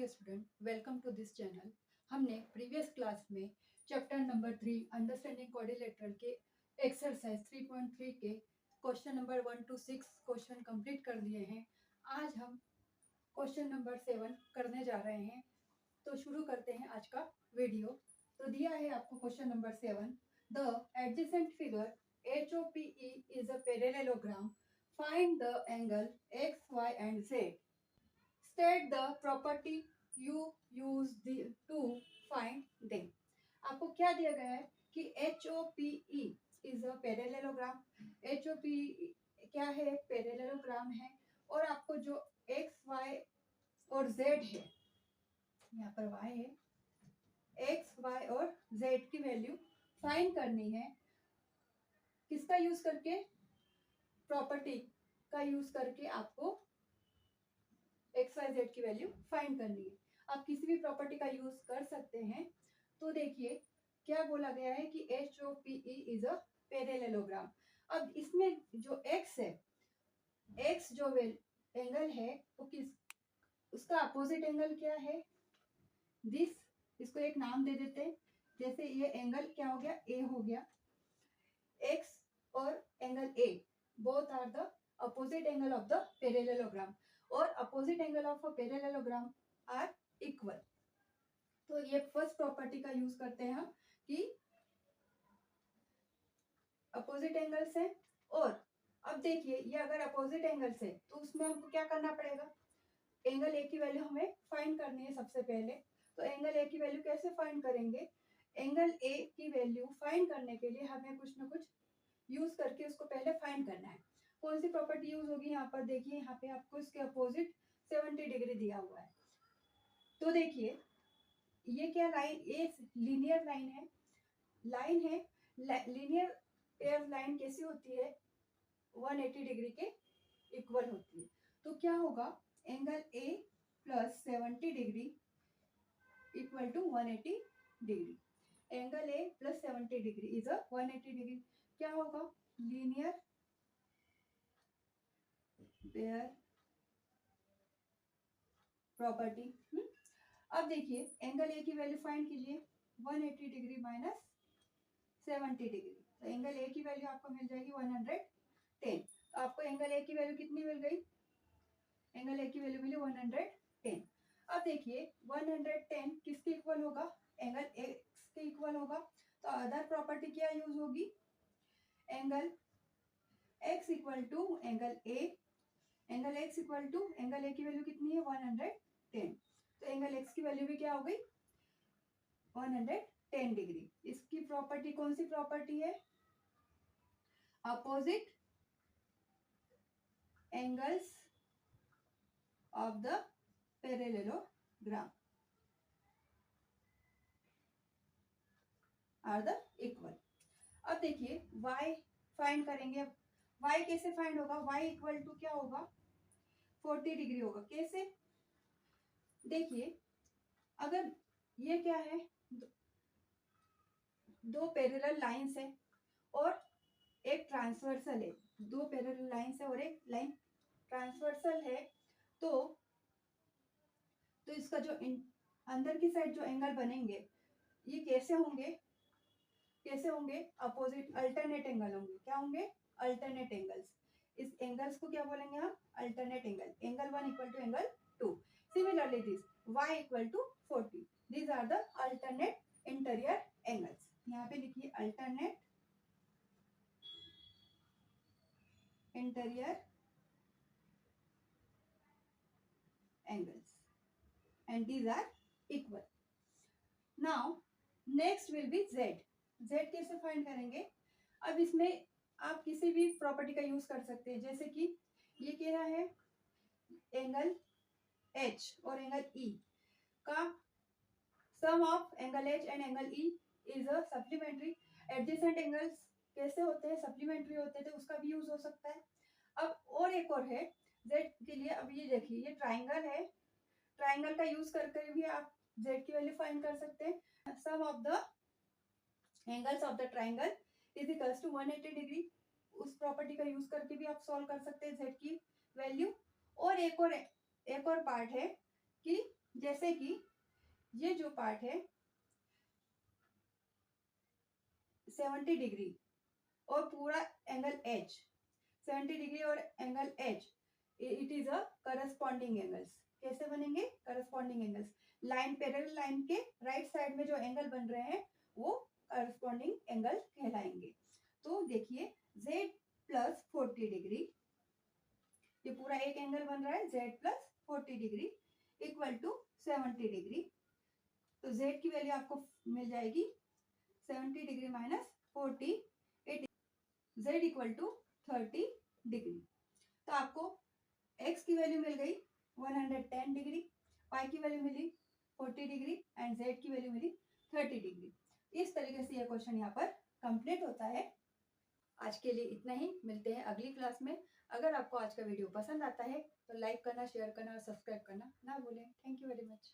Dear student, welcome to this channel. हमने previous class में chapter number 3 understanding quadrilateral के exercise 3.3 के question number 1 to 6 question complete कर लिए हैं। आज हम क्वेश्चन नंबर 7 करने जा रहे हैं। तो शुरू करते हैं आज का वीडियो। तो दिया है आपको question number 7, the adjacent figure HOPE is a parallelogram, find the angle x y and z, state the property you use to find them। आपको क्या दिया गया है कि HOPE is a parallelogram। HOPE क्या है? पैरेललोग्राम है। और आपको जो x y और z है, यहाँ पर y है, x y और z की वैल्यू फाइंड करनी है। किसका यूज करके? प्रॉपर्टी का यूज करके आपको एक्स वाई जेड की वैल्यू फाइंड करनी है। आप किसी भी प्रॉपर्टी का यूज कर सकते हैं। तो देखिए क्या बोला गया है कि HOPE इज अ पैरेललोग्राम। अब इसमें जो x है, x जो एंगल है वो उसका अपोजिट एंगल क्या है? दिस। इसको एक नाम दे देते हैं। जैसे ये एंगल क्या हो गया? A हो गया। x और angle A both are the opposite angle of the parallelogram, और opposite angle of a parallelogram are equal. तो ये फर्स्ट प्रॉपर्टी का यूज करते हैं हम कि अपोजिट एंगल्स है। और अब देखिए ये अगर अपोजिट एंगल्स है तो उसमें हमको क्या करना पड़ेगा? एंगल ए की वैल्यू हमें फाइंड करनी है सबसे पहले। तो एंगल ए की वैल्यू कैसे फाइंड करेंगे? एंगल ए की वैल्यू फाइंड करने के लिए हमें कुछ ना कुछ यूज करके उसको पहले फाइंड करना है। कौन सी प्रॉपर्टी यूज होगी? यहाँ पर देखिए, यहाँ पे आपको इसके अपोजिट 70 डिग्री दिया हुआ है। तो देखिए ये क्या लाइन? ये लीनियर लाइन है। लीनियर पेयर लाइन कैसी होती है? 180 डिग्री के इक्वल होती है। तो क्या होगा? Angle a plus 70 degree equal to 180 degree. Angle a plus 70 degree is a 180 degree. क्या होगा? Linear pair property. अब देखिए एंगल ए की वैल्यू फाइंड कीजिए, 180 डिग्री माइनस 70 डिग्री। तो एंगल ए की वैल्यू आपको मिल जाएगी 110। तो आपको एंगल ए की वैल्यू कितनी मिल गई? एंगल ए की वैल्यू मिली 110। अब देखिए 110 किसके इक्वल होगा? एंगल एक्स के इक्वल होगा। तो अदर प्रॉपर्टी क्या यूज होगी? Angle x equal to angle a. Angle x equal to angle a की वैल्यू कितनी है? 110। तो एंगल एक्स की वैल्यू भी क्या हो गई? 110 डिग्री। इसकी प्रॉपर्टी कौन सी प्रॉपर्टी है? Opposite angles of the parallelogram are the equal. अब देखिए y फाइंड करेंगे। y कैसे फाइंड होगा? y इक्वल टू क्या होगा? 40 डिग्री होगा। कैसे? देखिए अगर ये क्या है? दो पैरेलल लाइंस है और एक ट्रांसवर्सल है। दो पैरेलल लाइंस है और एक लाइन ट्रांसवर्सल है। तो इसका जो अंदर की साइड जो एंगल बनेंगे ये कैसे होंगे? कैसे होंगे? अपोजिट अल्टरनेट एंगल होंगे। क्या होंगे? Alternate angles. इस एंगल्स को क्या बोलेंगे हम? Alternate angle. Angle 1 equal to angle 2। Similarly this y equal to 40। These are the alternate interior angles. यहाँ पे लिखिए alternate interior angles and these are equal. Now next will be z। z कैसे find करेंगे? अब इसमें आप किसी भी प्रॉपर्टी का यूज कर सकते हैं। जैसे कि ये क्या है? एंगल h और एंगल e का sum of angle h and angle e is a supplementary. Adjacent angles कैसे होते हैं? सप्लीमेंट्री होते हैं। तो उसका भी यूज हो सकता है। अब और एक और है z के लिए। अब ये देखिए ये ट्राइंगल है। ट्राइंगल का यूज करके भी आप z की वैल्यू फाइंड कर सकते हैं। Sum of the angles of the triangle is equals to 180 degree. उस प्रॉपर्टी का यूज करके भी आप सॉल्व कर सकते हैं z की वैल्यू। और एक और पार्ट है कि जैसे कि ये जो पार्ट है 70 डिग्री और पूरा एंगल एच 70 डिग्री और angle H, it is a corresponding angles. कैसे बनेंगे? Corresponding angles. Line parallel line के राइट साइड में जो एंगल बन रहे हैं वो करस्पॉन्डिंग एंगल कहलाएंगे। तो देखिए z प्लस 40 डिग्री, ये पूरा एक एंगल बन रहा है z plus 40 degree equal to 70 degree. तो z की वैल्यू आपको मिल जाएगी 70 degree minus 40, z equal to 30 degree. तो आपको x की वैल्यू मिल गई 110 डिग्री, y की वैल्यू मिली 40 डिग्री एंड z की वैल्यू मिली 30 डिग्री। इस तरीके से यह क्वेश्चन यहाँ पर कंप्लीट होता है। आज के लिए इतना ही, मिलते हैं अगली क्लास में। अगर आपको आज का वीडियो पसंद आता है तो लाइक करना, शेयर करना और सब्सक्राइब करना ना भूलें। Thank you very much.